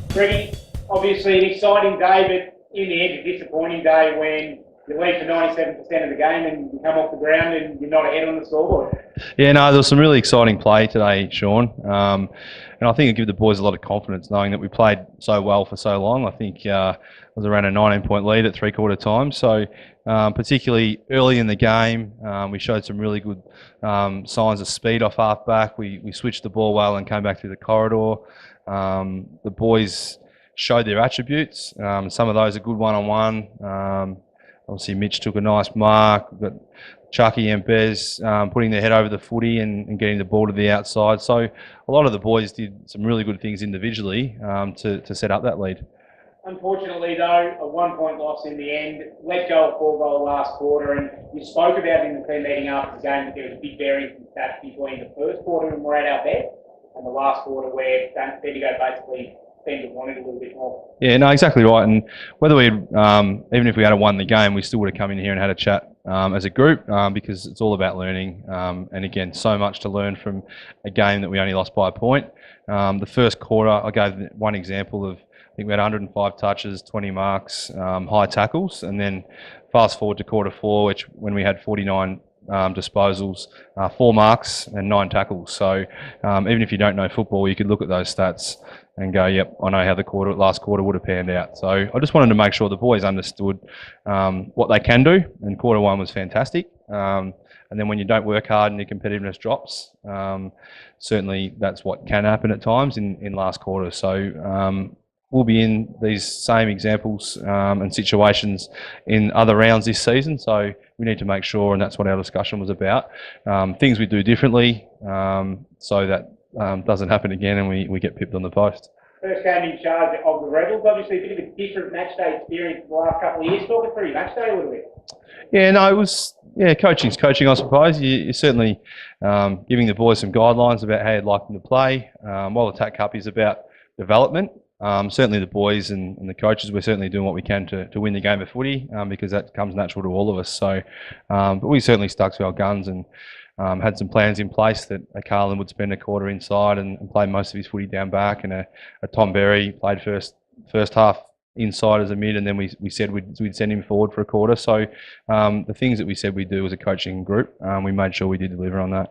Pretty obviously an exciting day, but in the end, a disappointing day when you lead for 97% of the game and you come off the ground and you're not ahead on the scoreboard. Yeah, no, there was some really exciting play today, Sean. And I think it gave the boys a lot of confidence knowing that we played so well for so long. I think it was around a 19-point lead at three-quarter time. So particularly early in the game, we showed some really good signs of speed off half-back. We switched the ball well and came back through the corridor. The boys showed their attributes. Some of those are good one-on-one. Obviously, Mitch took a nice mark. We've got Chucky and Bez putting their head over the footy and getting the ball to the outside. So a lot of the boys did some really good things individually to set up that lead. Unfortunately, though, a 1-point loss in the end. Let go of 4-goal last quarter, and you spoke about in the team meeting after the game that there was a big variance in stats between the first quarter and we're at our best and the last quarter where Bendigo basically seemed to want it a little bit more. Yeah, no, exactly right. And whether we, even if we had won the game, we still would have come in here and had a chat as a group because it's all about learning. And again, so much to learn from a game that we only lost by a point. The first quarter, I gave one example of, I think we had 105 touches, 20 marks, high tackles, and then fast forward to quarter four, when we had 49 disposals, 4 marks and 9 tackles. So even if you don't know football, you could look at those stats and go, yep, I know how the last quarter would have panned out. So I just wanted to make sure the boys understood what they can do, and quarter one was fantastic. And then when you don't work hard and your competitiveness drops, certainly that's what can happen at times in last quarter. So we'll be in these same examples and situations in other rounds this season. So we need to make sure, and that's what our discussion was about, things we do differently so that doesn't happen again and we get pipped on the post. First game in charge of the Rebels, obviously a bit of a different match day experience the last couple of years. Talk us through your match day a little bit. Yeah, no, it was, coaching's coaching, I suppose. You're certainly giving the boys some guidelines about how you'd like them to play. While the TAC Cup is about development, certainly the boys and the coaches, we're certainly doing what we can to win the game of footy because that comes natural to all of us. So, but we certainly stuck to our guns and had some plans in place that a Carlin would spend a quarter inside and play most of his footy down back, and a Tom Berry played first half inside as a mid, and then we said we'd send him forward for a quarter. So the things that we said we'd do as a coaching group, we made sure we did deliver on that.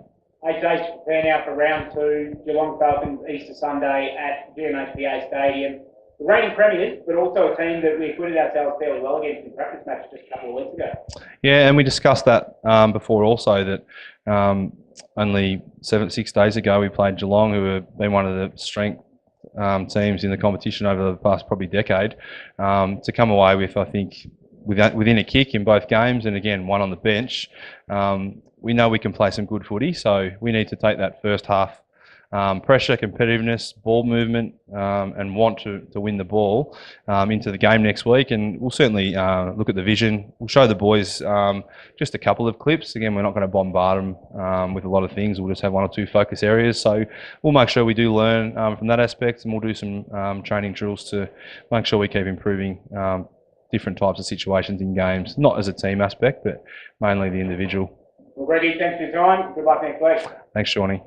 8 days to prepare now for round 2, Geelong Falcons Easter Sunday at GMHBA Stadium. The reigning premiers, but also a team that we acquitted ourselves fairly well against in practice match just a couple of weeks ago. Yeah, and we discussed that before also, that only 6 days ago we played Geelong, who have been one of the strength teams in the competition over the past probably decade. To come away with, I think, within a kick in both games, and again, one on the bench, we know we can play some good footy, so we need to take that first half pressure, competitiveness, ball movement, and want to win the ball into the game next week. And we'll certainly look at the vision. We'll show the boys just a couple of clips. Again, we're not going to bombard them with a lot of things. We'll just have 1 or 2 focus areas. So we'll make sure we do learn from that aspect, and we'll do some training drills to make sure we keep improving different types of situations in games, not as a team aspect, but mainly the individual. Well, Reggie, thanks for your time. Good luck next week. Thanks, Shawnee.